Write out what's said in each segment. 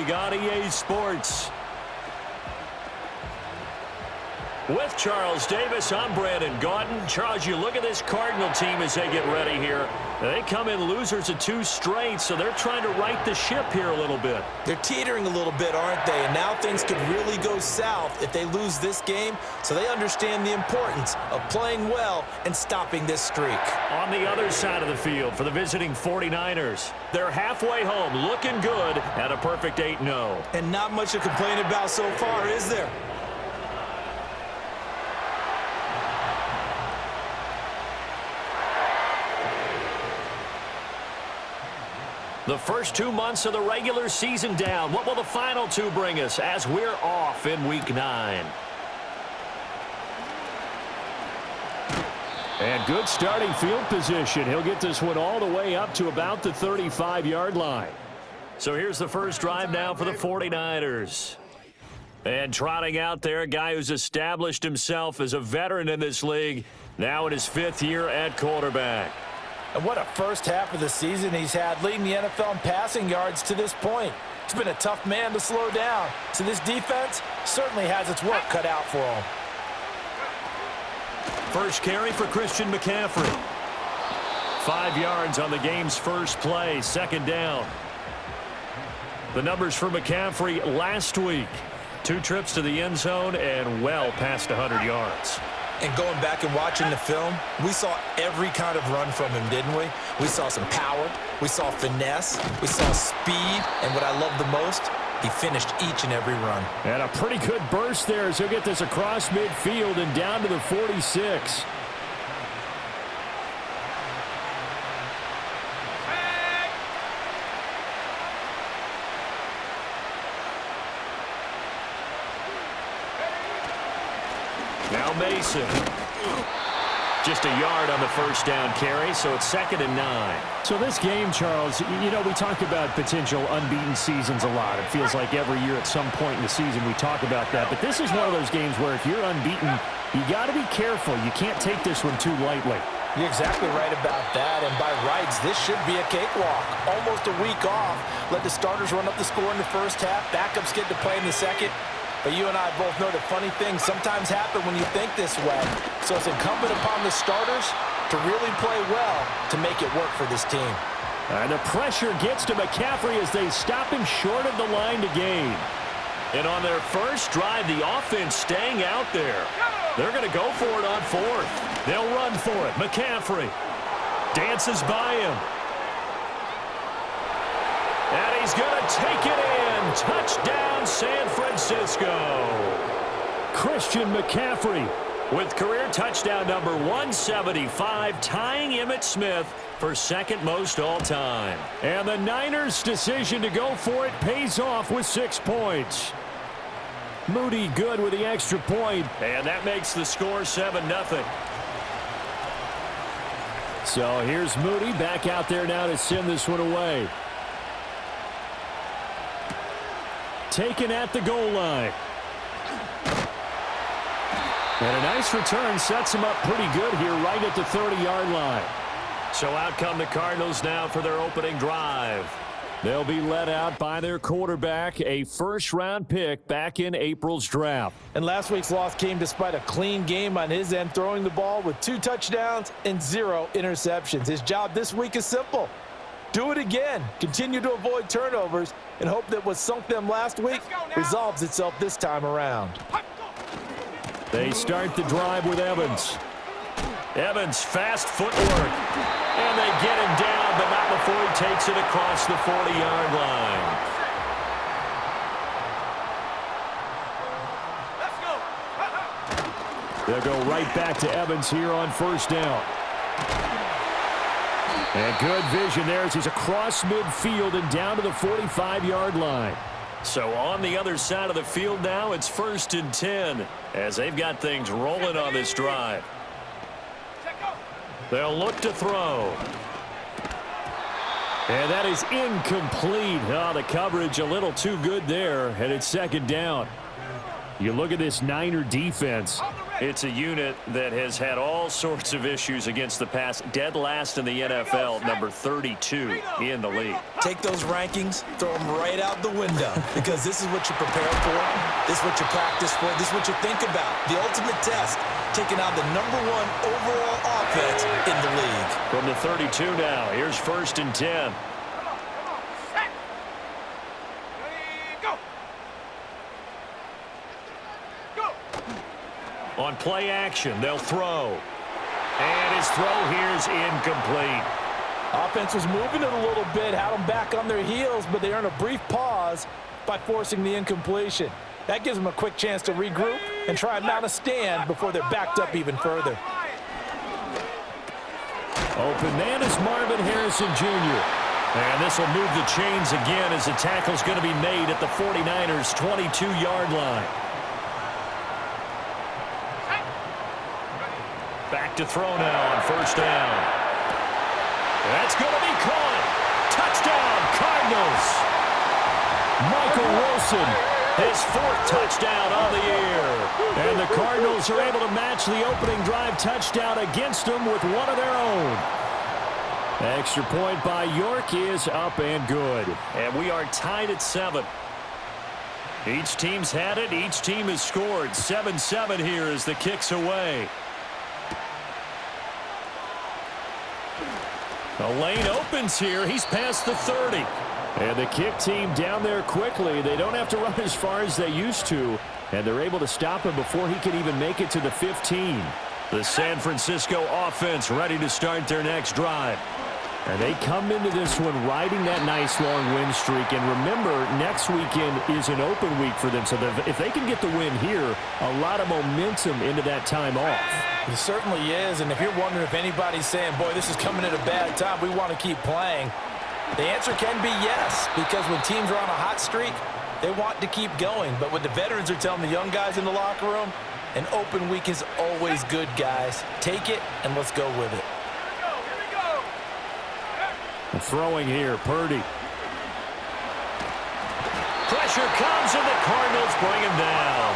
League on EA Sports. With Charles Davis, I'm Brandon Gaudin. Charles, you look at this Cardinal team as they get ready here. They come in losers of 2 straight, so they're trying to right the ship here a little bit. They're teetering a little bit, aren't they? And now things could really go south if they lose this game, so they understand the importance of playing well and stopping this streak. On the other side of the field for the visiting 49ers, they're halfway home, looking good at a perfect 8-0. And not much to complain about so far, is there? The first 2 months of the regular season down. What will the final 2 bring us as we're off in Week 9? And good starting field position. He'll get this one all the way up to about the 35-yard line. So here's the first drive now for the 49ers. And trotting out there, a guy who's established himself as a veteran in this league, now in his 5th year at quarterback. And what a first half of the season he's had, leading the NFL in passing yards to this point. He's been a tough man to slow down, so this defense certainly has its work cut out for him. First carry for Christian McCaffrey. 5 yards on the game's first play, second down. The numbers for McCaffrey last week. 2 trips to the end zone and well past 100 yards. And going back and watching the film, we saw every kind of run from him, didn't we? We saw some power, we saw finesse, we saw speed, and what I love the most, he finished each and every run. And a pretty good burst there as he'll get this across midfield and down to the 46. Now Mason. Just a yard on the first down carry, so it's 2nd and 9. So this game, Charles, you know, we talk about potential unbeaten seasons a lot. It feels like every year at some point in the season we talk about that. But this is one of those games where if you're unbeaten, you got to be careful. You can't take this one too lightly. You're exactly right about that, and by rights, this should be a cakewalk. Almost a week off. Let the starters run up the score in the first half. Backups get to play in the second. But you and I both know that funny things sometimes happen when you think this way. So it's incumbent upon the starters to really play well to make it work for this team. And the pressure gets to McCaffrey as they stop him short of the line to gain. And on their first drive, the offense staying out there. They're going to go for it on 4th. They'll run for it. McCaffrey dances by him. And he's going to take it in. Touchdown, San Francisco. Christian McCaffrey with career touchdown number 175, tying Emmitt Smith for 2nd most all time. And the Niners' decision to go for it pays off with 6 points. Moody good with the extra point. And that makes the score 7-0. So here's Moody back out there now to send this one away. Taken at the goal line. And a nice return sets him up pretty good here right at the 30-yard line. So out come the Cardinals now for their opening drive. They'll be led out by their quarterback, a first-round pick back in April's draft. And last week's loss came despite a clean game on his end, throwing the ball with 2 touchdowns and 0 interceptions. His job this week is simple. Do it again. Continue to avoid turnovers and hope that what sunk them last week resolves itself this time around. They start the drive with Evans. Evans, fast footwork. And they get him down, but not before he takes it across the 40-yard line. They'll go right back to Evans here on first down. And good vision there as he's across midfield and down to the 45-yard line. So on the other side of the field now, it's 1st and 10 as they've got things rolling on this drive. They'll look to throw. And that is incomplete. Oh, the coverage a little too good there, and it's 2nd down. You look at this Niner defense. It's a unit that has had all sorts of issues against the pass. Dead last in the NFL, number 32 in the league. Take those rankings, throw them right out the window, because this is what you prepare for, this is what you practice for, this is what you think about. The ultimate test, taking on the #1 overall offense in the league. From the 32 now, here's 1st and 10. On play action, they'll throw. And his throw here's incomplete. Offense was moving it a little bit, had them back on their heels, but they earned a brief pause by forcing the incompletion. That gives them a quick chance to regroup and try and mount a stand before they're backed up even further. Open man is Marvin Harrison Jr. And this will move the chains again as the tackle's going to be made at the 49ers' 22-yard line. Back to throw now on 1st down. That's going to be caught. Touchdown, Cardinals. Michael Wilson, his 4th touchdown on the year. And the Cardinals are able to match the opening drive touchdown against them with one of their own. Extra point by York is up and good. And we are tied at 7. Each team's had it. Each team has scored. 7-7 here as the kick's away. The lane opens here. He's past the 30. And the kick team down there quickly. They don't have to run as far as they used to. And they're able to stop him before he can even make it to the 15. The San Francisco offense ready to start their next drive. And they come into this one riding that nice long win streak. And remember, next weekend is an open week for them. So if they can get the win here, a lot of momentum into that time off. It certainly is. And if you're wondering if anybody's saying, boy, this is coming at a bad time, we want to keep playing, the answer can be yes. Because when teams are on a hot streak, they want to keep going. But what the veterans are telling the young guys in the locker room, an open week is always good, guys. Take it and let's go with it. Throwing here, Purdy. Pressure comes, and the Cardinals bring him down.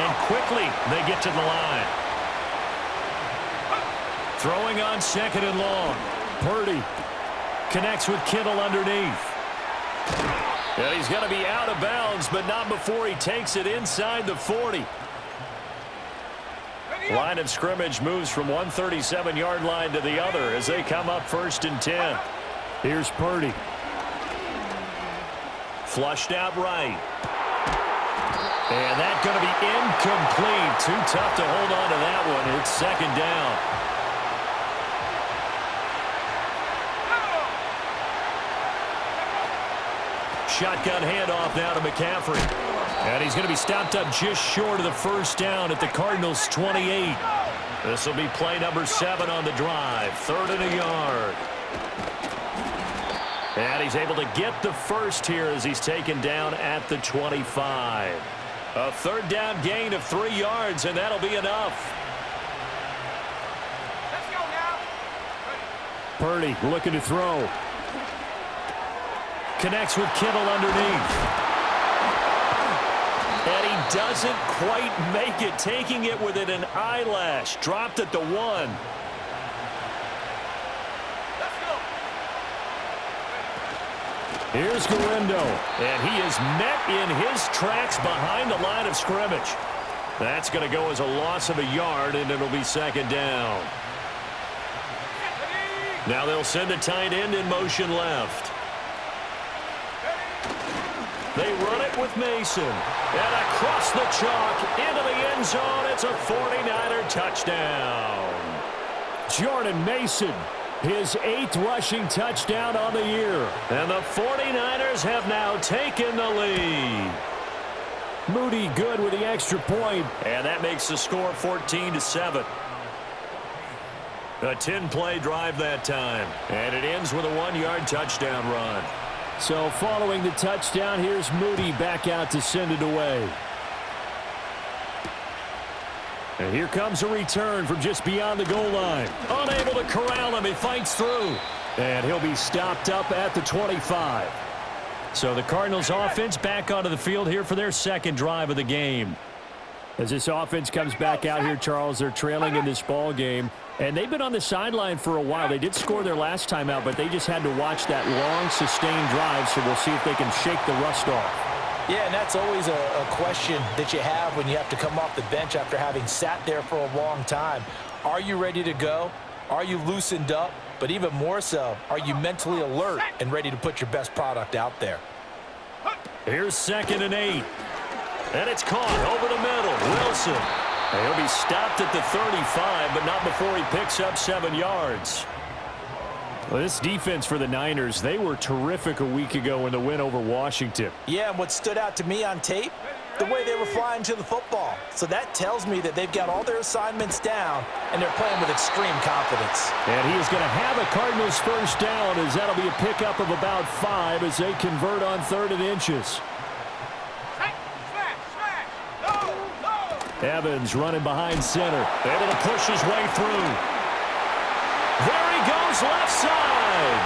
And quickly, they get to the line. Throwing on 2nd and long. Purdy connects with Kittle underneath. Yeah, he's going to be out of bounds, but not before he takes it inside the 40. Line of scrimmage moves from one 37-yard line to the other as they come up 1st and 10. Here's Purdy. Flushed out right. And that's going to be incomplete. Too tough to hold on to that one. It's 2nd down. Shotgun handoff now to McCaffrey. And he's going to be stopped up just short of the 1st down at the Cardinals' 28. This will be play number 7 on the drive. 3rd and a yard. And he's able to get the first here as he's taken down at the 25. A 3rd down gain of 3 yards, and that'll be enough. Let's go now. Purdy looking to throw. Connects with Kittle underneath. And he doesn't quite make it, taking it within an eyelash. Dropped at the 1. Here's Garendo. And he is met in his tracks behind the line of scrimmage. That's going to go as a loss of a yard, and it'll be 2nd down. Now they'll send a tight end in motion left. They run it with Mason. And across the chalk into the end zone. It's a 49er touchdown. Jordan Mason, his 8th rushing touchdown on the year. And the 49ers have now taken the lead. Moody good with the extra point. And that makes the score 14-7. A 10-play drive that time. And it ends with a 1-yard touchdown run. So following the touchdown, here's Moody back out to send it away. And here comes a return from just beyond the goal line. Unable to corral him. He fights through. And he'll be stopped up at the 25. So the Cardinals offense back onto the field here for their 2nd drive of the game. As this offense comes back out here, Charles, they're trailing in this ball game, and they've been on the sideline for a while. They did score their last time out, but they just had to watch that long, sustained drive, so we'll see if they can shake the rust off. Yeah, and that's always a question that you have when you have to come off the bench after having sat there for a long time. Are you ready to go? Are you loosened up? But even more so, are you mentally alert and ready to put your best product out there? Here's 2nd and 8. And it's caught over the middle. Wilson. He'll be stopped at the 35, but not before he picks up 7 yards. Well, this defense for the Niners, they were terrific a week ago in the win over Washington. Yeah, and what stood out to me on tape, the way they were flying to the football. So that tells me that they've got all their assignments down, and they're playing with extreme confidence. And he is going to have a Cardinals first down, as that'll be a pickup of about 5 as they convert on 3rd and inches. Evans running behind center. Able to push his way through. There he goes, left side.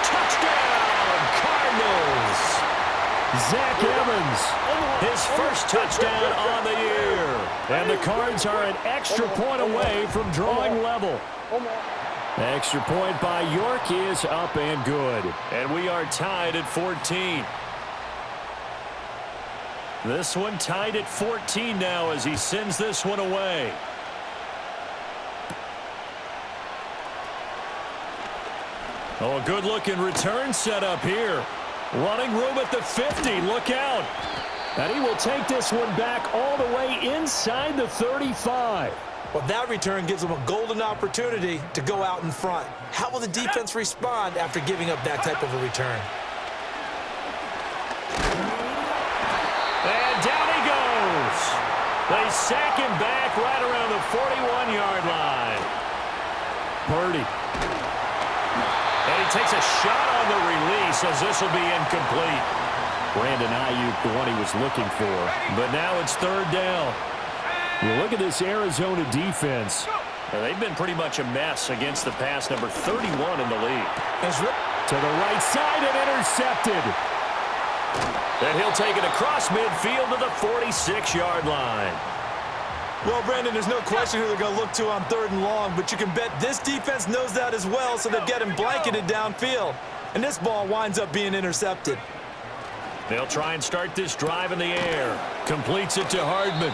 Touchdown, Cardinals. Zach Evans. His first touchdown on the year. And the Cards are an extra point away from drawing level. Extra point by York is up and good. And we are tied at 14. This one tied at 14 now as he sends this one away. Oh, a good-looking return set up here. Running room at the 50. Look out. And he will take this one back all the way inside the 35. Well, that return gives them a golden opportunity to go out in front. How will the defense respond after giving up that type of a return? And down he goes. They sack him back right around the 41-yard line. Purdy. And he takes a shot on the release as this will be incomplete. Brandon Ayuk, the one he was looking for. But now it's 3rd down. You look at this Arizona defense. They've been pretty much a mess against the pass, number 31 in the league. To the right side and intercepted. And he'll take it across midfield to the 46-yard line. Well, Brandon, there's no question who they're going to look to on 3rd and long, but you can bet this defense knows that as well, so they're getting blanketed downfield. And this ball winds up being intercepted. They'll try and start this drive in the air. Completes it to Hardman.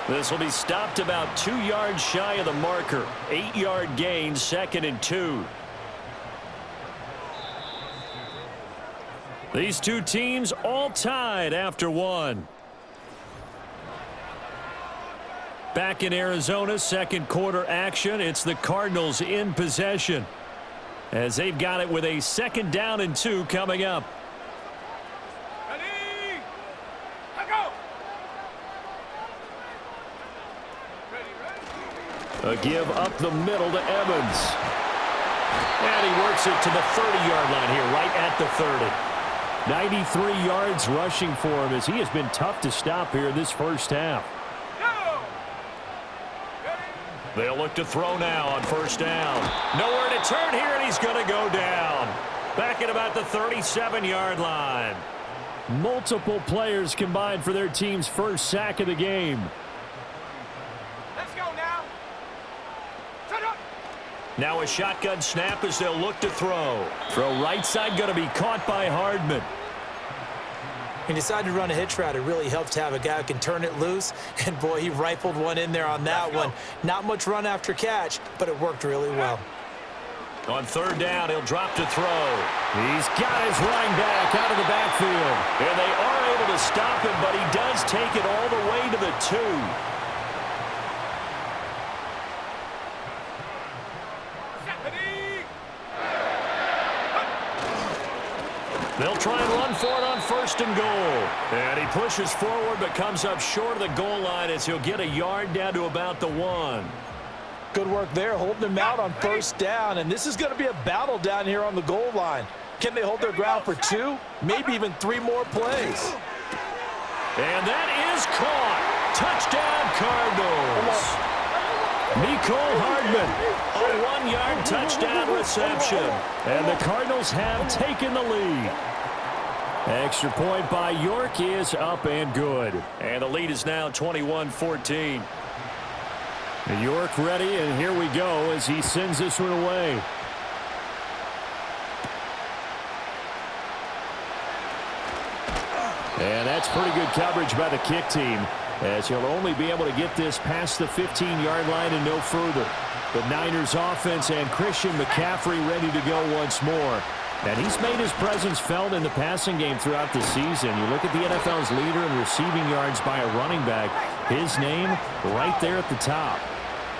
This will be stopped about 2 yards shy of the marker. 8-yard gain, 2nd and 2. These two teams all tied after one. Back in Arizona, 2nd quarter action. It's the Cardinals in possession as they've got it with a 2nd down and 2 coming up. Ready? Go! A give up the middle to Evans. And he works it to the 30-yard line here, right at the 30. 93 yards rushing for him as he has been tough to stop here this first half. They'll look to throw now on 1st down. Nowhere to turn here, and he's going to go down. Back at about the 37-yard line. Multiple players combined for their team's first sack of the game. Let's go now. Shut up. Now a shotgun snap as they'll look to throw. Throw right side going to be caught by Hardman. He decided to run a hitch route. It really helps to have a guy who can turn it loose. And, boy, he rifled one in there on that one. Not much run after catch, but it worked really well. On 3rd down, he'll drop to throw. He's got his running back out of the backfield. And they are able to stop him, but he does take it all the way to the 2. They'll try and run for it on 1st and goal. And he pushes forward but comes up short of the goal line as he'll get a yard down to about the 1. Good work there, holding him out on 1st down. And this is going to be a battle down here on the goal line. Can they hold their ground for 2, maybe even 3 more plays? And that is caught. Touchdown, Cardinals. Mecole Hardman. A 1-yard touchdown reception. And the Cardinals have taken the lead. Extra point by York is up and good. And the lead is now 21-14. York ready, and here we go as he sends this one away. And that's pretty good coverage by the kick team, as he'll only be able to get this past the 15-yard line and no further. The Niners offense and Christian McCaffrey ready to go once more. And he's made his presence felt in the passing game throughout the season. You look at the NFL's leader in receiving yards by a running back. His name right there at the top.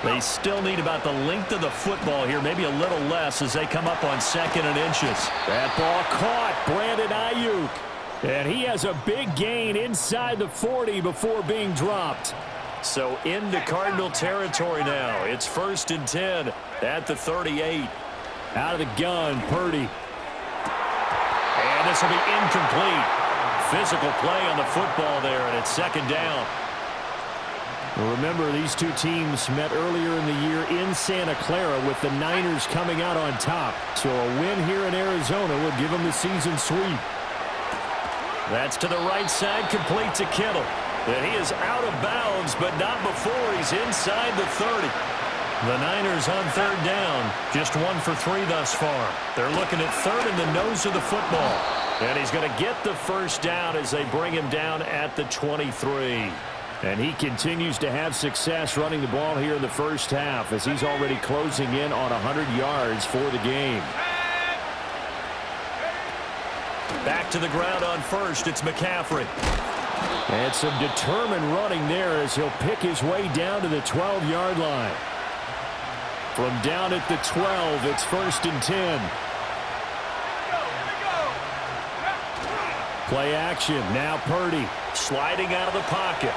They still need about the length of the football here, maybe a little less as they come up on 2nd and inches. That ball caught. Brandon Ayuk. And he has a big gain inside the 40 before being dropped. So into Cardinal territory now. It's 1st and 10 at the 38. Out of the gun, Purdy. And this will be incomplete. Physical play on the football there, and it's 2nd down. Remember, these two teams met earlier in the year in Santa Clara with the Niners coming out on top. So a win here in Arizona will give them the season sweep. That's to the right side, complete to Kittle. And he is out of bounds, but not before he's inside the 30. The Niners on 3rd down, just 1 for 3 thus far. They're looking at 3rd in the nose of the football. And he's going to get the 1st down as they bring him down at the 23. And he continues to have success running the ball here in the first half as he's already closing in on 100 yards for the game. Back to the ground on 1st. It's McCaffrey. And some determined running there as he'll pick his way down to the 12-yard line. From down at the 12, it's 1st and 10. Play action. Now Purdy. Sliding out of the pocket.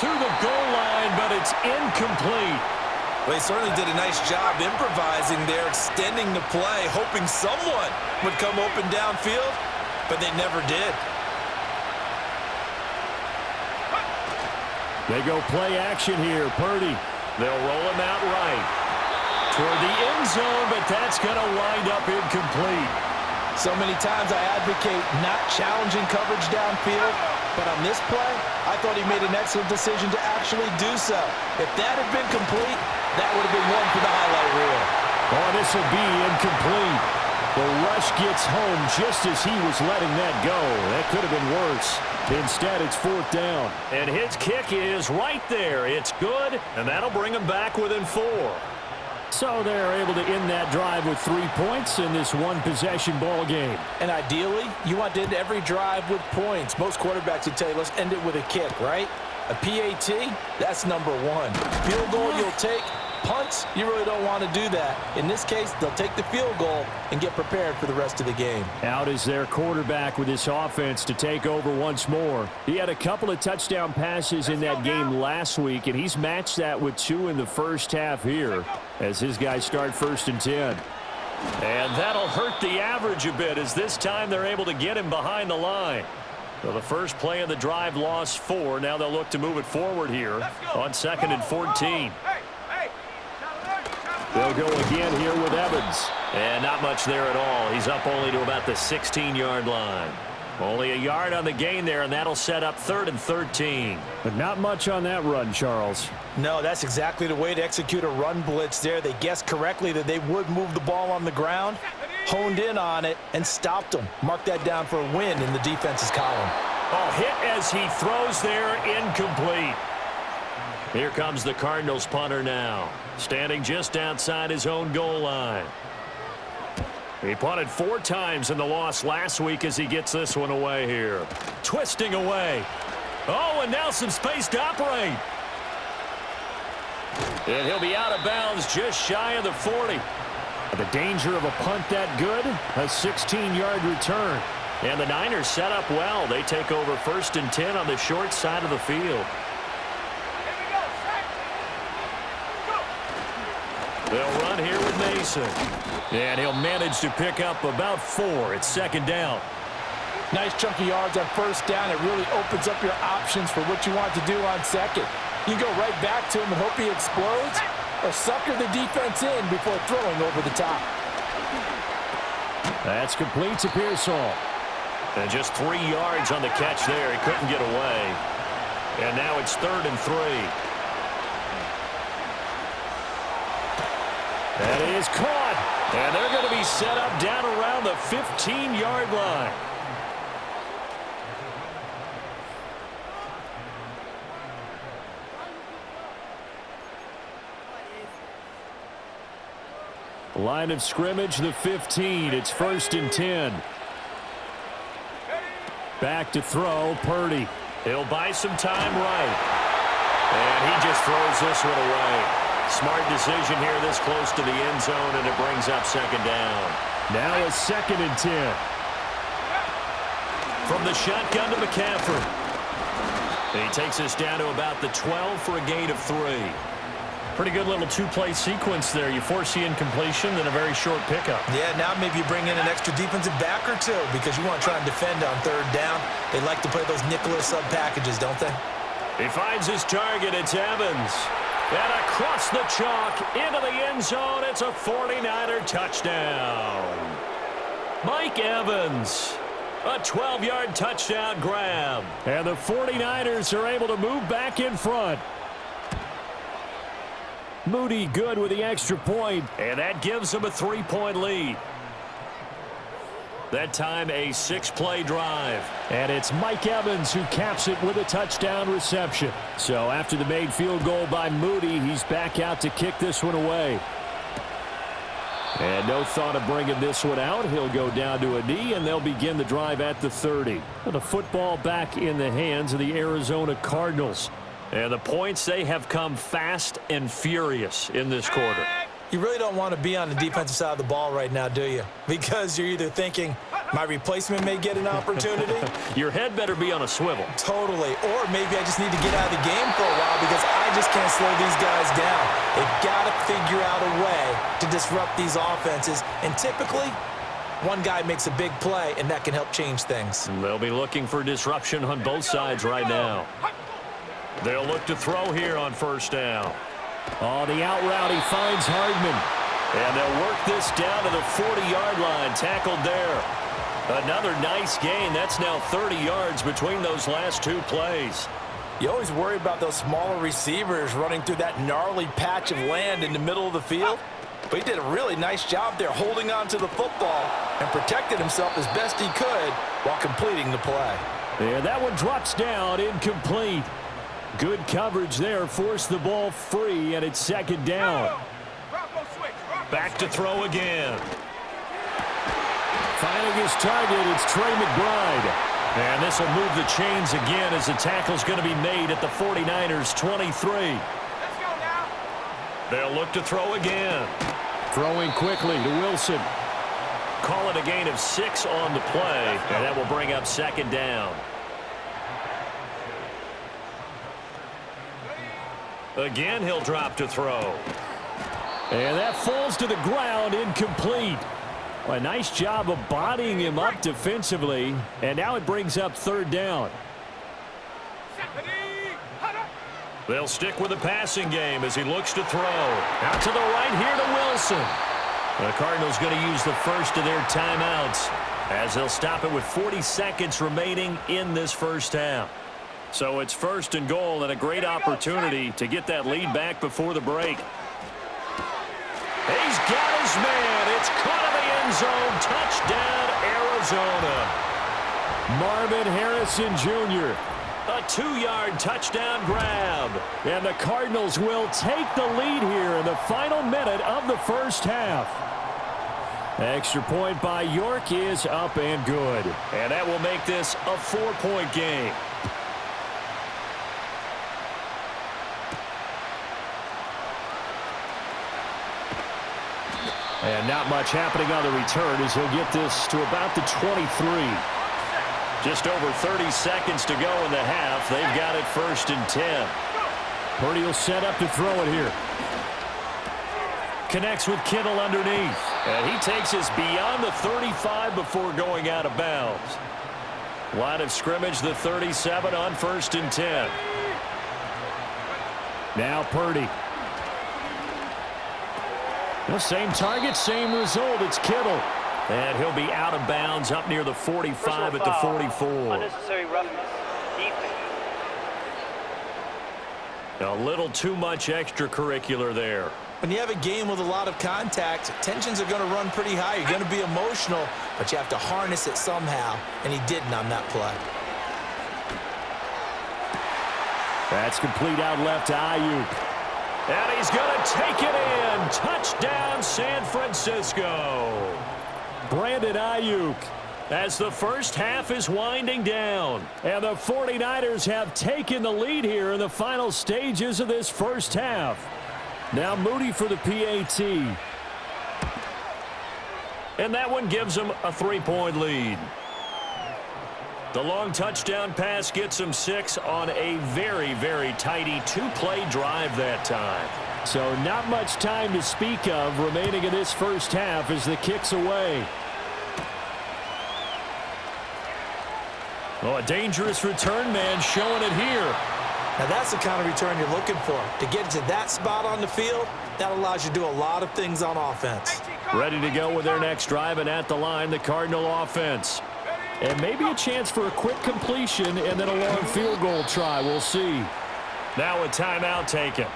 To the goal line, but it's incomplete. Well, he certainly did a nice job improvising there, extending the play, hoping someone would come open downfield, but they never did. They go play action here. Purdy. They'll roll him out right toward the end zone, but that's going to wind up incomplete. So many times I advocate not challenging coverage downfield, but on this play, I thought he made an excellent decision to actually do so. If that had been complete, that would have been one for the highlight reel. Oh, this will be incomplete. The rush gets home just as he was letting that go. That could have been worse. Instead, it's 4th down. And his kick is right there. It's good, and that'll bring him back within 4. So they're able to end that drive with 3 points in this one-possession ball game. And ideally, you want to end every drive with points. Most quarterbacks would tell you, let's end it with a kick, right? A PAT, that's number 1. Field goal you'll take. Punts, you really don't want to do that. In this case, they'll take the field goal and get prepared for the rest of the game. Out is their quarterback with this offense to take over once more. He had a couple of touchdown passes in that game last week, and he's matched that with 2 in the first half here as his guys start 1st and 10. And that'll hurt the average a bit as this time they're able to get him behind the line. So the first play of the drive lost 4. Now they'll look to move it forward here on 2nd and 14. They'll go again here with Evans. And not much there at all. He's up only to about the 16-yard line. Only a yard on the gain there, and that'll set up 3rd and 13. But not much on that run, Charles. No, that's exactly the way to execute a run blitz there. They guessed correctly that they would move the ball on the ground, honed in on it, and stopped them. Mark that down for a win in the defense's column. Oh, hit as he throws there, incomplete. Here comes the Cardinals punter now, standing just outside his own goal line. He punted 4 times in the loss last week as he gets this one away here. Twisting away. Oh, and now some space to operate. And he'll be out of bounds just shy of the 40. The danger of a punt that good, a 16-yard return. And the Niners set up well. They take over 1st and 10 on the short side of the field. They'll run here with Mason. And he'll manage to pick up about 4. It's 2nd down. Nice chunky yards on 1st down. It really opens up your options for what you want to do on 2nd. You go right back to him and hope he explodes, or sucker the defense in before throwing over the top. That's complete to Pearsall. And just 3 yards on the catch there. He couldn't get away. And now it's 3rd and 3. That is caught. And they're going to be set up down around the 15-yard line. Line of scrimmage, the 15. It's 1st and 10. Back to throw, Purdy. He'll buy some time right. And he just throws this one away. Smart decision here this close to the end zone, and it brings up 2nd down. Now a 2nd and 10. From the shotgun to McCaffrey. He takes us down to about the 12 for a gain of 3. Pretty good little two-play sequence there. You force the incompletion, then a very short pickup. Yeah, now maybe you bring in an extra defensive back or two because you want to try and defend on 3rd down. They like to play those nickel or sub packages, don't they? He finds his target. It's Evans. And across the chalk into the end zone. It's a 49er touchdown. Mike Evans. A 12-yard touchdown grab. And the 49ers are able to move back in front. Moody good with the extra point, and that gives them a 3-point lead. That time a 6-play drive. And it's Mike Evans who caps it with a touchdown reception. So after the made field goal by Moody, he's back out to kick this one away. And no thought of bringing this one out. He'll go down to a knee, and they'll begin the drive at the 30. The football back in the hands of the Arizona Cardinals. And the points, they have come fast and furious in this quarter. You really don't want to be on the defensive side of the ball right now, do you? Because you're either thinking, my replacement may get an opportunity. Your head better be on a swivel. Totally. Or maybe I just need to get out of the game for a while because I just can't slow these guys down. They've got to figure out a way to disrupt these offenses. And typically, one guy makes a big play, and that can help change things. They'll be looking for disruption on both sides right now. They'll look to throw here on 1st down. Oh, the out route, he finds Hardman. And they'll work this down to the 40-yard line, tackled there. Another nice gain. That's now 30 yards between those last 2 plays. You always worry about those smaller receivers running through that gnarly patch of land in the middle of the field. But he did a really nice job there holding on to the football and protected himself as best he could while completing the play. Yeah, that one drops down, incomplete. Good coverage there, forced the ball free, and it's 2nd down. Back to throw again. Finding his target, it's Trey McBride. And this will move the chains again as the tackle's going to be made at the 49ers' 23. Let's go now. They'll look to throw again. Throwing quickly to Wilson. Call it a gain of 6 on the play, and that will bring up 2nd down. Again, he'll drop to throw. And that falls to the ground, incomplete. Well, a nice job of bodying him up defensively. And now it brings up 3rd down. They'll stick with the passing game as he looks to throw. Out to the right here to Wilson. The Cardinals going to use the first of their timeouts as they'll stop it with 40 seconds remaining in this 1st half. So it's 1st and goal and a great opportunity to get that lead back before the break. He's got his man. It's caught in the end zone. Touchdown, Arizona. Marvin Harrison Jr. A 2-yard touchdown grab. And the Cardinals will take the lead here in the final minute of the 1st half. Extra point by York is up and good. And that will make this a 4-point game. And not much happening on the return as he'll get this to about the 23. Just over 30 seconds to go in the half. They've got it 1st and 10. Purdy will set up to throw it here. Connects with Kittle underneath. And he takes us beyond the 35 before going out of bounds. Line of scrimmage, the 37 on 1st and 10. Now Purdy. Well, same target, same result. It's Kittle. And he'll be out of bounds up near the 45 at the 44. Unnecessary roughness. Defense. A little too much extracurricular there. When you have a game with a lot of contact, tensions are going to run pretty high. You're going to be emotional, but you have to harness it somehow, and he didn't on that play. That's complete out left to Ayuk. And he's going to take it in. Touchdown, San Francisco. Brandon Ayuk. As the first half is winding down. And the 49ers have taken the lead here in the final stages of this first half. Now Moody for the PAT. And that one gives them a 3-point lead. The long touchdown pass gets them 6 on a very, very tidy 2-play drive that time. So not much time to speak of remaining in this first half as the kick's away. Oh, a dangerous return man showing it here. Now that's the kind of return you're looking for. To get to that spot on the field, that allows you to do a lot of things on offense. Ready to go with their next drive, and at the line, the Cardinal offense. And maybe a chance for a quick completion and then a long field goal try. We'll see. Now a timeout taken.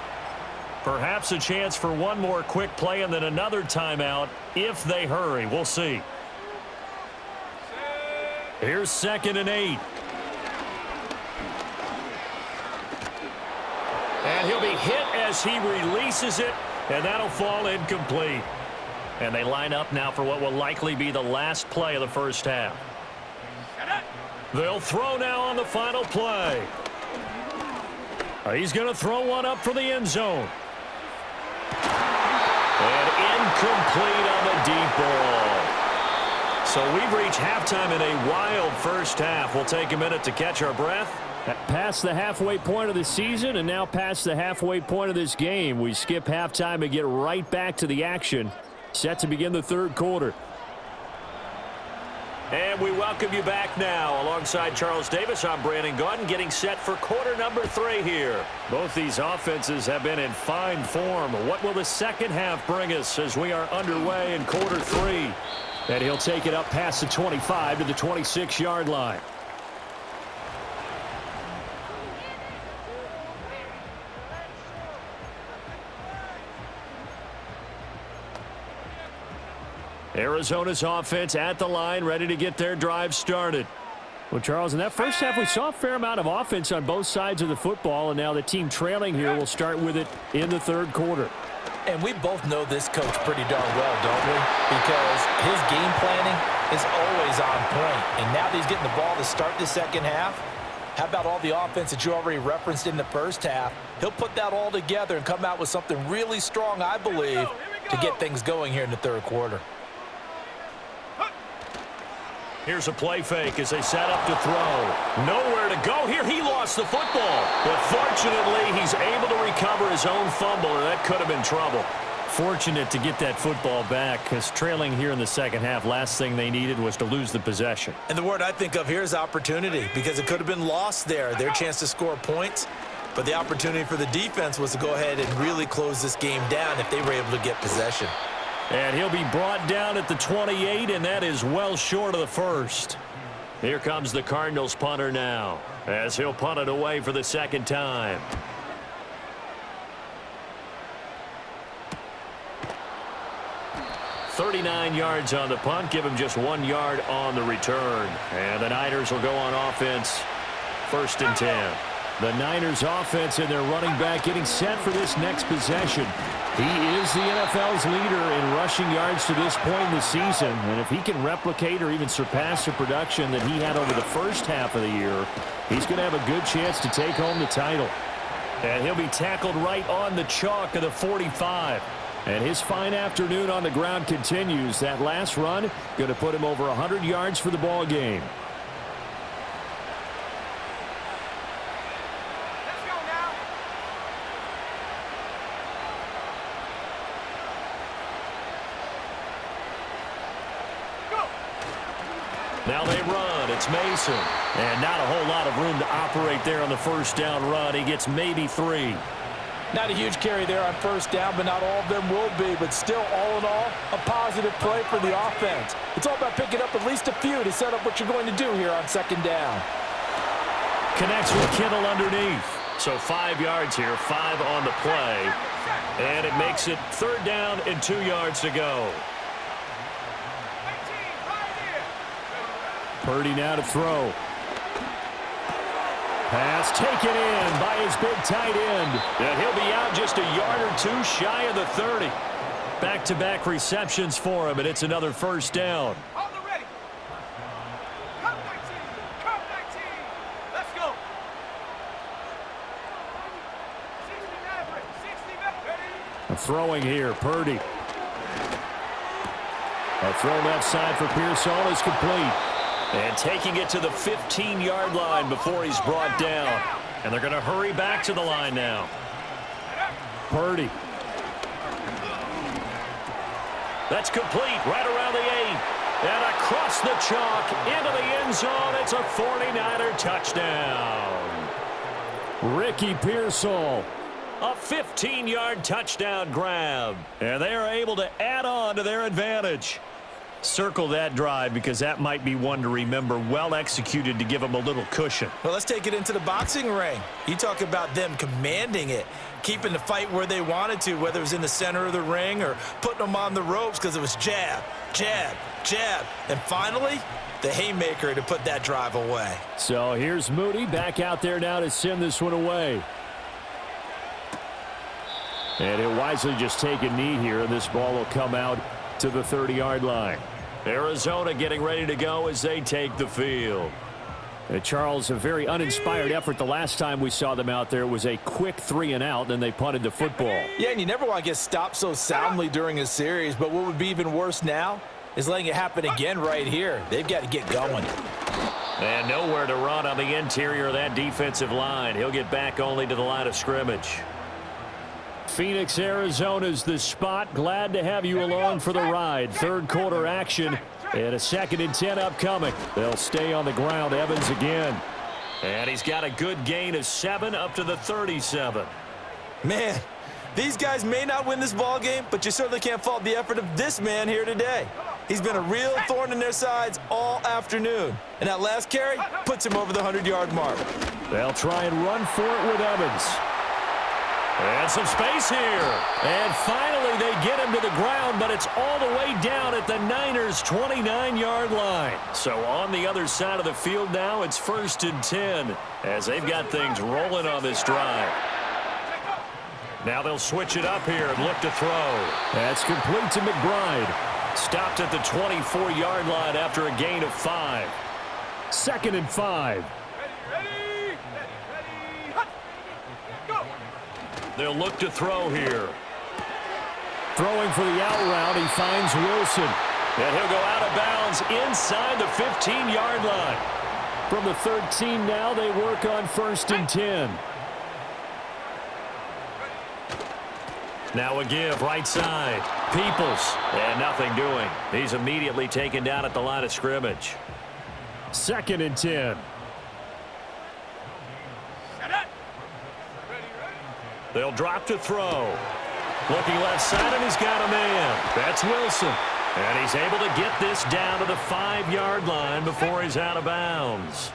Perhaps a chance for one more quick play and then another timeout if they hurry. We'll see. Here's 2nd and 8. And he'll be hit as he releases it, and that'll fall incomplete. And they line up now for what will likely be the last play of the first half. They'll throw now on the final play. He's going to throw one up for the end zone. And incomplete on the deep ball. So we've reached halftime in a wild first half. We'll take a minute to catch our breath. Past the halfway point of the season and now past the halfway point of this game. We skip halftime and get right back to the action. Set to begin the third quarter. And we welcome you back now. Alongside Charles Davis, I'm Brandon Gaudin, getting set for quarter number 3 here. Both these offenses have been in fine form. What will the second half bring us as we are underway in quarter 3? And he'll take it up past the 25 to the 26-yard line. Arizona's offense at the line, ready to get their drive started. Well, Charles, in that first half, we saw a fair amount of offense on both sides of the football, and now the team trailing here will start with it in the third quarter. And we both know this coach pretty darn well, don't we? Because his game planning is always on point. And now that he's getting the ball to start the second half, how about all the offense that you already referenced in the first half? He'll put that all together and come out with something really strong, I believe, to get things going here in the third quarter. Here's a play fake as they set up to throw. Nowhere to go here. He lost the football. But fortunately, he's able to recover his own fumble, or that could have been trouble. Fortunate to get that football back, because trailing here in the second half, last thing they needed was to lose the possession. And the word I think of here is opportunity, because it could have been lost there, their chance to score points. But the opportunity for the defense was to go ahead and really close this game down if they were able to get possession. And he'll be brought down at the 28, and that is well short of the first. Here comes the Cardinals punter now, as he'll punt it away for the second time. $39 yards on the punt, give him just 1 yard on the return. And the Niners will go on offense, 1st and 10. The Niners offense and their running back getting set for this next possession. He is the NFL's leader in rushing yards to this point in the season. And if he can replicate or even surpass the production that he had over the first half of the year, he's going to have a good chance to take home the title. And he'll be tackled right on the chalk of the 45. And his fine afternoon on the ground continues. That last run going to put him over 100 yards for the ball game. Now they run. It's Mason. And not a whole lot of room to operate there on the first down run. He gets maybe 3. Not a huge carry there on first down, but not all of them will be. But still, all in all, a positive play for the offense. It's all about picking up at least a few to set up what you're going to do here on second down. Connects with Kittle underneath. So 5 yards here, 5 on the play. And it makes it third down and 2 yards to go. Purdy now to throw. Pass taken in by his big tight end. And he'll be out just a yard or two shy of the 30. Back-to-back receptions for him, and it's another first down. On the ready. Come 19. Come 19. Let's go. 60 Maverick. 60 Maverick. Ready. Throwing here, Purdy. A throw left side for Pearsall is complete. And taking it to the 15-yard line before he's brought down. And they're going to hurry back to the line now. Purdy. That's complete right around the 8. And across the chalk into the end zone. It's a 49er touchdown. Ricky Pearsall. A 15-yard touchdown grab. And they are able to add on to their advantage. Circle that drive because that might be one to remember. Well executed to give them a little cushion. Well, let's take it into the boxing ring. You talk about them commanding it, keeping the fight where they wanted to, whether it was in the center of the ring or putting them on the ropes because it was jab, jab, jab. And finally, the haymaker to put that drive away. So here's Moody back out there now to send this one away. And he'll wisely just take a knee here, and this ball will come out to the 30-yard line. Arizona getting ready to go as they take the field. And Charles, a very uninspired effort the last time we saw them out there. It was a quick 3-and-out, then they punted the football. Yeah, and you never want to get stopped so soundly during a series, but what would be even worse now is letting it happen again right here. They've got to get going. And nowhere to run on the interior of that defensive line. He'll get back only to the line of scrimmage. Phoenix, Arizona's the spot. Glad to have you along for the ride. Third quarter action and a 2nd and 10 upcoming. They'll stay on the ground. Evans again. And he's got a good gain of 7 up to the 37. Man, these guys may not win this ball game, but you certainly can't fault the effort of this man here today. He's been a real thorn in their sides all afternoon. And that last carry puts him over the 100-yard mark. They'll try and run for it with Evans. And some space here. And finally they get him to the ground, but it's all the way down at the Niners' 29-yard line. So on the other side of the field now, it's 1st and 10 as they've got things rolling on this drive. Now they'll switch it up here and look to throw. That's complete to McBride. Stopped at the 24-yard line after a gain of 5. 2nd and 5. They'll look to throw here. Throwing for the out route, he finds Wilson. And he'll go out of bounds inside the 15-yard line. From the 13 now, they work on 1st and 10. Now a give, right side. Peoples, and nothing doing. He's immediately taken down at the line of scrimmage. 2nd and 10. They'll drop to throw. Looking left side, and he's got a man. That's Wilson. And he's able to get this down to the 5-yard line before he's out of bounds.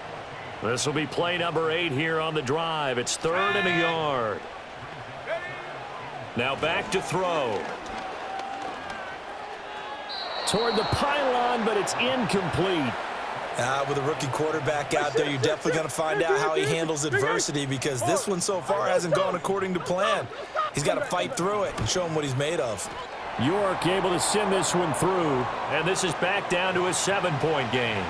This will be play number 8 here on the drive. It's 3rd and a yard. Now back to throw. Toward the pylon, but it's incomplete. With a rookie quarterback out there, you're definitely going to find out how he handles adversity because this one so far hasn't gone according to plan. He's got to fight through it and show him what he's made of. York able to send this one through. And this is back down to a 7-point game.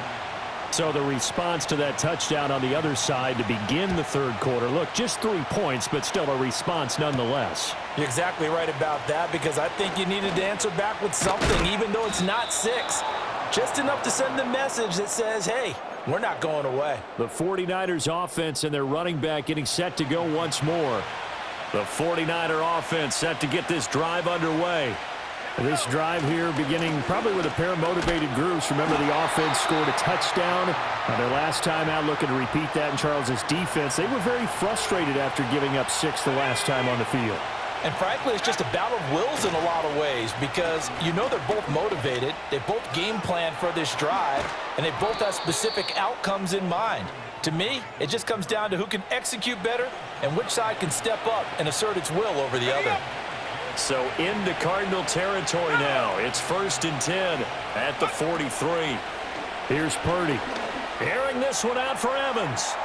So the response to that touchdown on the other side to begin the third quarter. Look, just 3 points, but still a response nonetheless. You're exactly right about that because I think you needed to answer back with something, even though it's not 6. Just enough to send the message that says, hey, we're not going away. The 49ers offense and their running back getting set to go once more. The 49er offense set to get this drive underway. This drive here beginning probably with a pair of motivated groups. Remember, the offense scored a touchdown their last time out, looking to repeat that in Charles's defense. They were very frustrated after giving up 6 the last time on the field. And frankly, it's just a battle of wills in a lot of ways because you know they're both motivated, they both game plan for this drive, and they both have specific outcomes in mind. To me, it just comes down to who can execute better and which side can step up and assert its will over the other. So into Cardinal territory now. It's 1st and 10 at the 43. Here's Purdy. Airing this one out for Evans.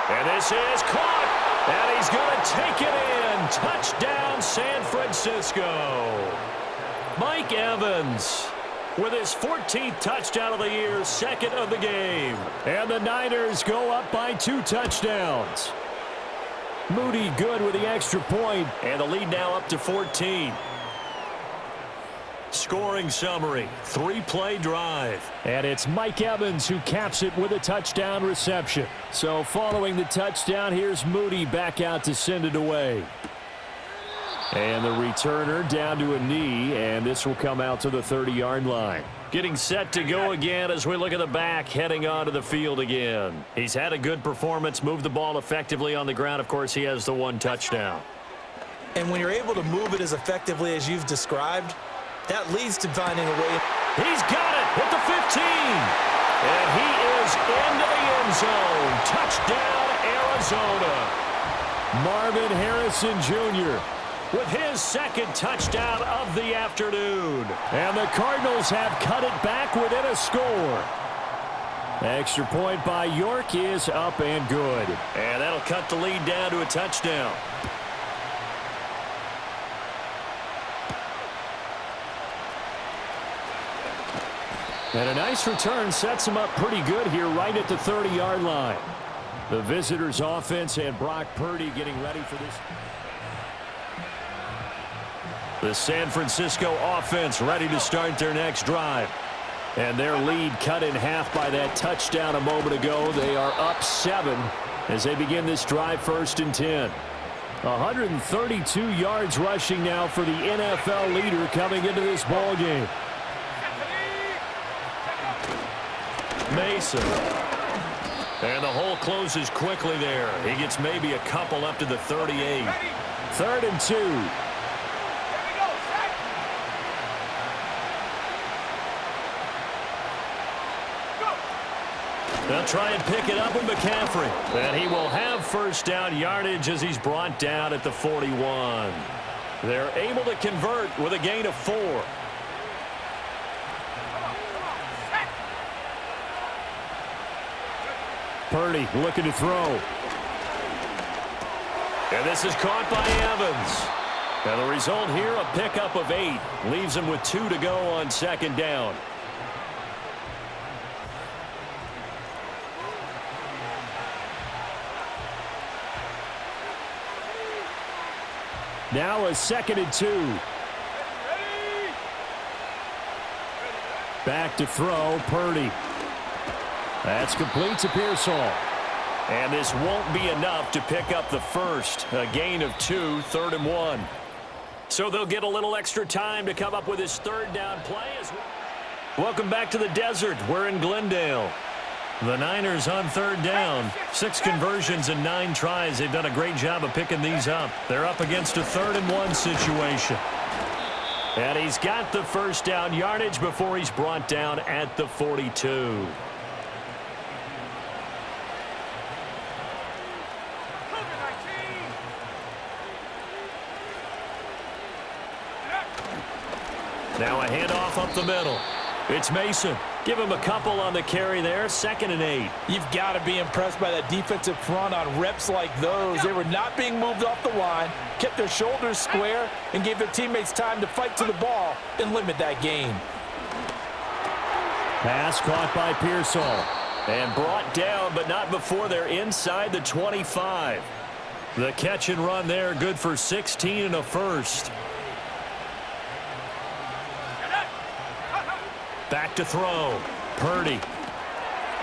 And this is caught. And he's going to take it in. Touchdown, San Francisco. Mike Evans with his 14th touchdown of the year, 2nd of the game. And the Niners go up by 2 touchdowns. Moody good with the extra point. And the lead now up to 14. Scoring summary, 3-play drive. And it's Mike Evans who caps it with a touchdown reception. So following the touchdown, here's Moody back out to send it away. And the returner down to a knee, and this will come out to the 30-yard line. Getting set to go again as we look at the back, heading onto the field again. He's had a good performance, moved the ball effectively on the ground. Of course, he has the 1 touchdown. And when you're able to move it as effectively as you've described, that leads to finding a way. He's got it at the 15. And he is into the end zone. Touchdown, Arizona. Marvin Harrison Jr. with his 2nd touchdown of the afternoon. And the Cardinals have cut it back within a score. Extra point by York is up and good. And that'll cut the lead down to a touchdown. And a nice return sets him up pretty good here right at the 30-yard line. The visitors' offense and Brock Purdy getting ready for this. The San Francisco offense ready to start their next drive. And their lead cut in half by that touchdown a moment ago. They are up 7 as they begin this drive, 1st and 10. 132 yards rushing now for the NFL leader coming into this ball game. Mason. And the hole closes quickly there. He gets maybe a couple up to the 38. 3rd and 2. They'll try and pick it up with McCaffrey. And he will have 1st down yardage as he's brought down at the 41. They're able to convert with a gain of 4. Purdy looking to throw. And this is caught by Evans. And the result here, a pickup of 8. Leaves him with 2 to go on 2nd down. Now a 2nd and 2. Back to throw, Purdy. That's complete to Pearsall. And this won't be enough to pick up the 1st. A gain of 2, 3rd and 1. So they'll get a little extra time to come up with his 3rd down play. Welcome back to the desert. We're in Glendale. The Niners on 3rd down. 6 conversions and 9 tries. They've done a great job of picking these up. They're up against a 3rd and 1 situation. And he's got the 1st down yardage before he's brought down at the 42. Now a handoff up the middle. It's Mason. Give him a couple on the carry there. 2nd and 8. You've got to be impressed by that defensive front on reps like those. They were not being moved off the line, kept their shoulders square, and gave their teammates time to fight to the ball and limit that gain. Pass caught by Pearsall. And brought down, but not before they're inside the 25. The catch and run there, good for 16 and a 1st. Back to throw. Purdy.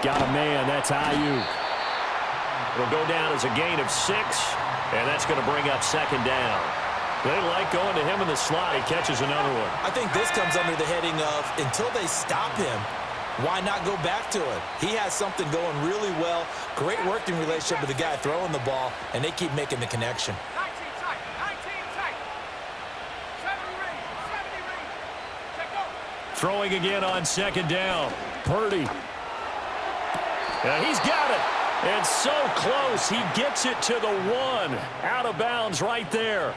Got a man. That's Ayuk. It'll go down as a gain of 6, and that's going to bring up 2nd down. They like going to him in the slot. He catches another one. I think this comes under the heading of until they stop him, why not go back to it? He has something going really well. Great working relationship with the guy throwing the ball, and they keep making the connection. 19 tight, 19 tight. 70 range, 70 range. Check go. Throwing again on second down. Purdy. And he's got it. And so close. He gets it to the 1. Out of bounds right there.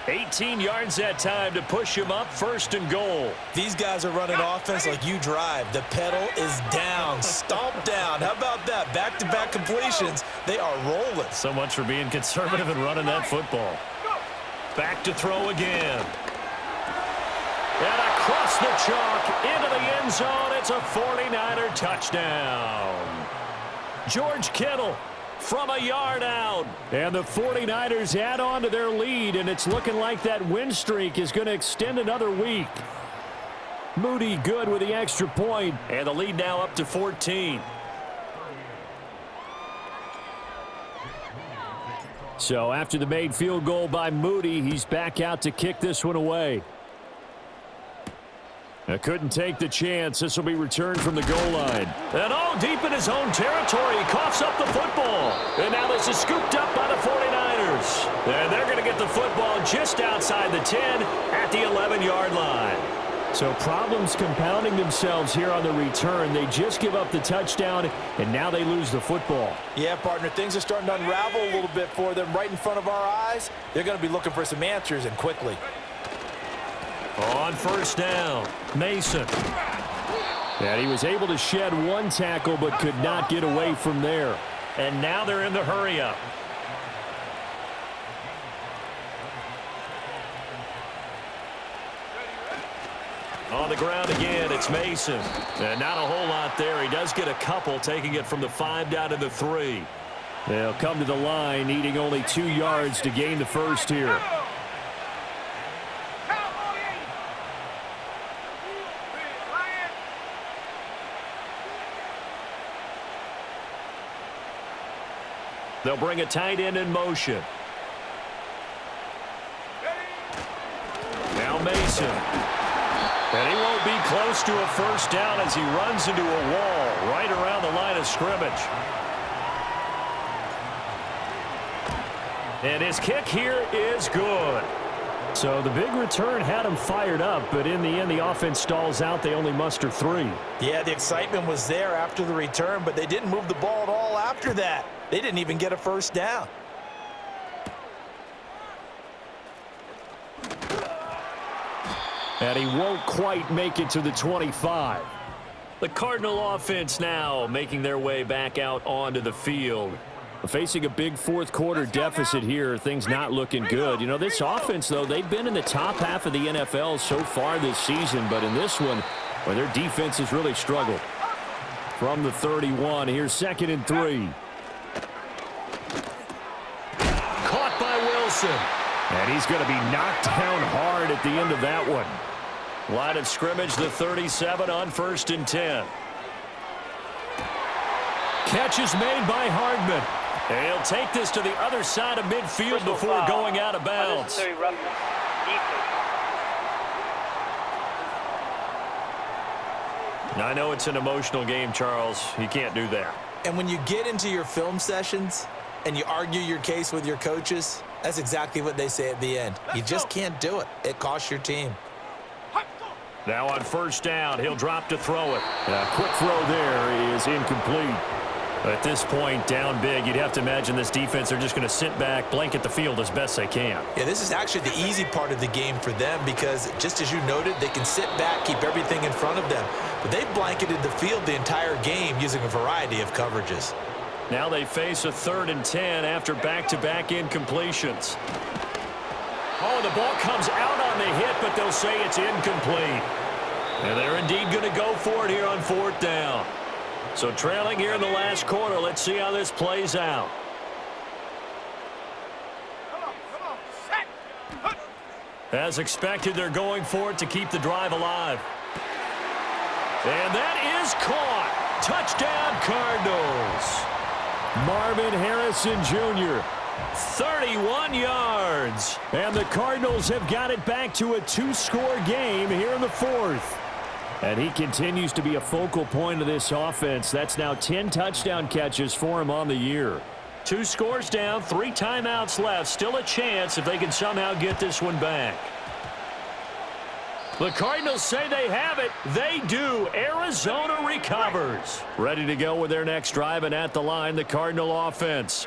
18 yards that time to push him up, 1st and goal. These guys are running offense like you drive. The pedal is down, stomp down. How about that? Back-to-back completions. They are rolling. So much for being conservative and running that football. Back to throw again. And across the chalk into the end zone. It's a 49er touchdown. George Kittle from a yard out. And the 49ers add on to their lead, and it's looking like that win streak is going to extend another week. Moody good with the extra point, and the lead now up to 14. So after the made field goal by Moody, he's back out to kick this one away. Couldn't take the chance. This will be returned from the goal line. And deep in his own territory, he coughs up the football. And now this is scooped up by the 49ers. And they're going to get the football just outside the 10 at the 11-yard line. So problems compounding themselves here on the return. They just give up the touchdown, and now they lose the football. Yeah, partner, things are starting to unravel a little bit for them right in front of our eyes. They're going to be looking for some answers, and quickly. On 1st down, Mason. And he was able to shed one tackle but could not get away from there. And now they're in the hurry-up. On the ground again, it's Mason. And not a whole lot there. He does get a couple, taking it from the 5 down to the 3. They'll come to the line, needing only 2 yards to gain the first here. They'll bring a tight end in motion. Now Mason. And he won't be close to a 1st down as he runs into a wall right around the line of scrimmage. And his kick here is good. So the big return had him fired up, but in the end the offense stalls out. They only muster 3. Yeah, the excitement was there after the return, but they didn't move the ball at all after that. They didn't even get a 1st down. And he won't quite make it to the 25. The Cardinal offense now making their way back out onto the field. Facing a big 4th quarter deficit here, things not looking good. You know, this offense, though, they've been in the top half of the NFL so far this season, but in this one, well, their defense has really struggled. From the 31, here's 2nd and 3. Caught by Wilson. And he's going to be knocked down hard at the end of that one. Line of scrimmage, the 37 on 1st and 10. Catch is made by Hardman. And he'll take this to the other side of midfield before going out of bounds. I know it's an emotional game, Charles. You can't do that. And when you get into your film sessions and you argue your case with your coaches, that's exactly what they say at the end. You just can't do it. It costs your team. Now on 1st down, he'll drop to throw it. A quick throw there is incomplete. At this point, down big, you'd have to imagine this defense are just going to sit back, blanket the field as best they can. Yeah, this is actually the easy part of the game for them because, just as you noted, they can sit back, keep everything in front of them. But they've blanketed the field the entire game using a variety of coverages. Now they face a 3rd and 10 after back-to-back incompletions. Oh, the ball comes out on the hit, but they'll say it's incomplete. And they're indeed going to go for it here on 4th down. So trailing here in the last quarter, let's see how this plays out. As expected, they're going for it to keep the drive alive. And that is caught. Touchdown, Cardinals. Marvin Harrison Jr. 31 yards. And the Cardinals have got it back to a 2-score game here in the fourth. And he continues to be a focal point of this offense. That's now 10 touchdown catches for him on the year. 2 scores down, 3 timeouts left. Still a chance if they can somehow get this one back. The Cardinals say they have it. They do. Arizona recovers. Ready to go with their next drive, and at the line, the Cardinal offense.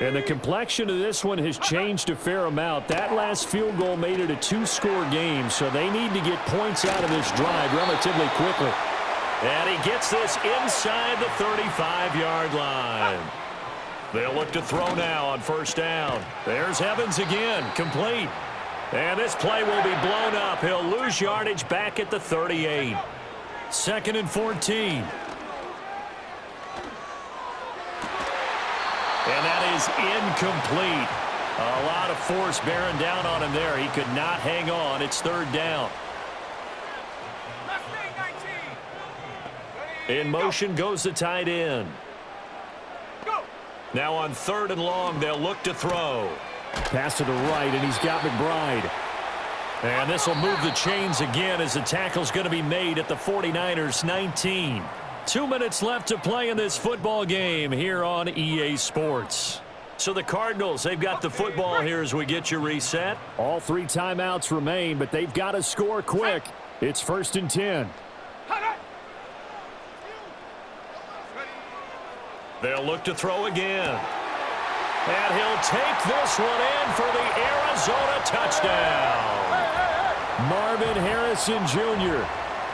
And the complexion of this one has changed a fair amount. That last field goal made it a 2-score game, so they need to get points out of this drive relatively quickly. And he gets this inside the 35-yard line. They'll look to throw now on first down. There's Evans again, complete. And this play will be blown up. He'll lose yardage back at the 38. 2nd and 14. And that is incomplete. A lot of force bearing down on him there. He could not hang on. It's 3rd down. In motion goes the tight end. Now on 3rd and long, they'll look to throw. Pass to the right, and he's got McBride. And this will move the chains again as the tackle's going to be made at the 49ers 19. 2 minutes left to play in this football game here on EA Sports. So the Cardinals, they've got the football here as we get you reset. All 3 timeouts remain, but they've got to score quick. It's 1st and 10. They'll look to throw again. And he'll take this one in for the Arizona touchdown. Marvin Harrison Jr.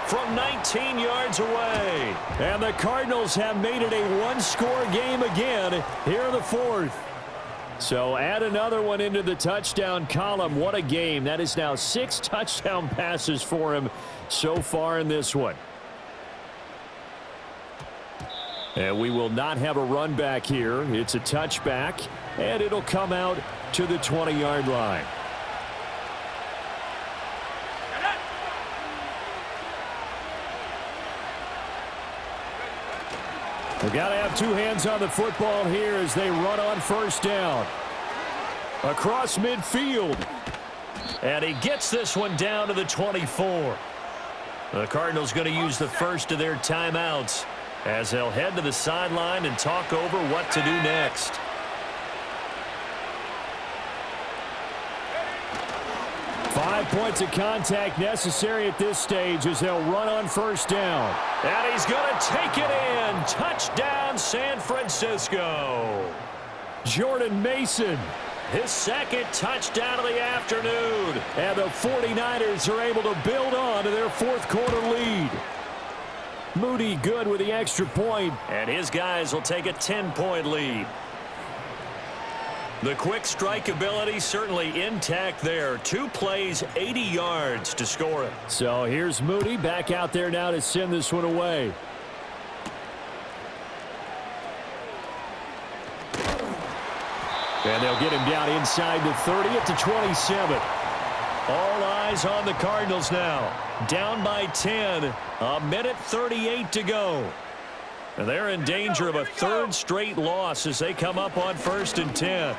from 19 yards away. And the Cardinals have made it a 1-score game again here in the fourth. So add another one into the touchdown column. What a game. That is now 6 touchdown passes for him so far in this one. And we will not have a run back here. It's a touchback, and it'll come out to the 20-yard line. We've got to have 2 hands on the football here as they run on first down. Across midfield. And he gets this one down to the 24. The Cardinals going to use the first of their timeouts as they'll head to the sideline and talk over what to do next. Five points of contact necessary at this stage as they'll run on first down. And he's going to take it in. Touchdown, San Francisco. Jordan Mason. His 2nd touchdown of the afternoon. And the 49ers are able to build on to their 4th quarter lead. Moody good with the extra point. And his guys will take a 10-point lead. The quick strike ability certainly intact there. 2 plays, 80 yards to score it. So here's Moody back out there now to send this one away. And they'll get him down inside the 30 at the 27. All eyes on the Cardinals now. Down by 10. A minute 38 to go. And they're in danger of a 3rd straight loss as they come up on 1st and 10.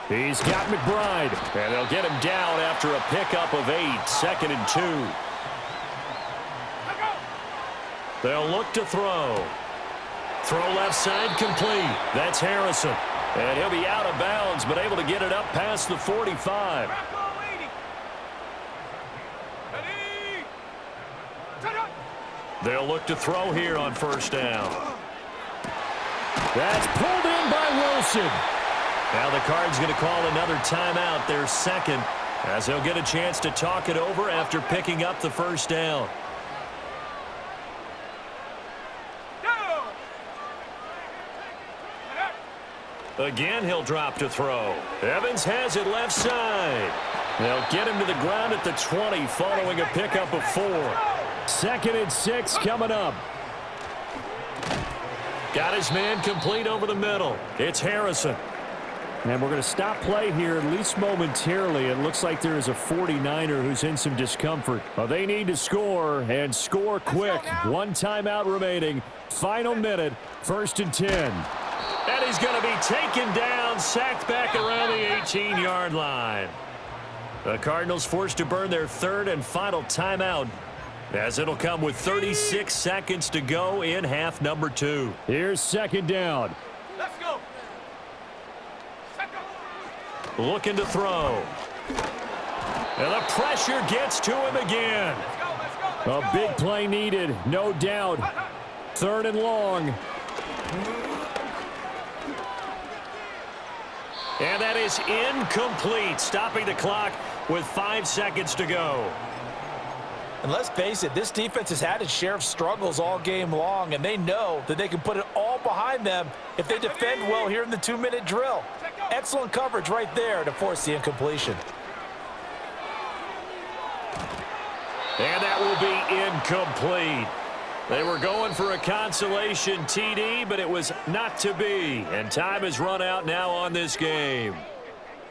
He's got McBride. And they'll get him down after a pickup of 8. 2nd and 2. They'll look to throw. Throw left side complete. That's Harrison. And he'll be out of bounds, but able to get it up past the 45. They'll look to throw here on first down. That's pulled in by Wilson. Now the Cards going to call another timeout, their 2nd, as they'll get a chance to talk it over after picking up the first down. Again, he'll drop to throw. Evans has it left side. They'll get him to the ground at the 20 following a pickup of 4. 2nd and 6 coming up. Got his man complete over the middle. It's Harrison. And we're going to stop play here, at least momentarily. It looks like there is a 49er who's in some discomfort. Well, they need to score, and score quick. 1 timeout remaining. Final minute, 1st and 10. And he's going to be taken down, sacked back around the 18-yard line. The Cardinals forced to burn their third and final timeout, as it'll come with 36 seconds to go in half number 2. Here's second down. Let's go. Second. Looking to throw. And the pressure gets to him again. Let's go. Let's go. Let's A go. big play needed, no doubt. Third and long. And that is incomplete, stopping the clock with 5 seconds to go. And let's face it, this defense has had its share of struggles all game long, and they know that they can put it all behind them if they defend well here in the 2-minute drill. Excellent coverage right there to force the incompletion. And that will be incomplete. They were going for a consolation TD, but it was not to be. And time has run out now on this game.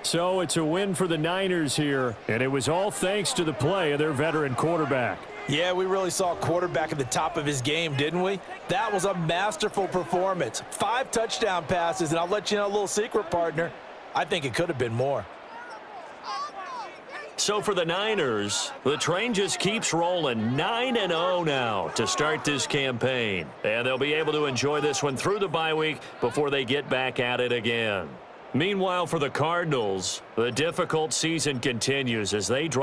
So it's a win for the Niners here, and it was all thanks to the play of their veteran quarterback. Yeah, we really saw a quarterback at the top of his game, didn't we? That was a masterful performance. 5 touchdown passes, and I'll let you know a little secret, partner. I think it could have been more. So for the Niners, the train just keeps rolling. 9-0 now to start this campaign. And they'll be able to enjoy this one through the bye week before they get back at it again. Meanwhile, for the Cardinals, the difficult season continues as they drop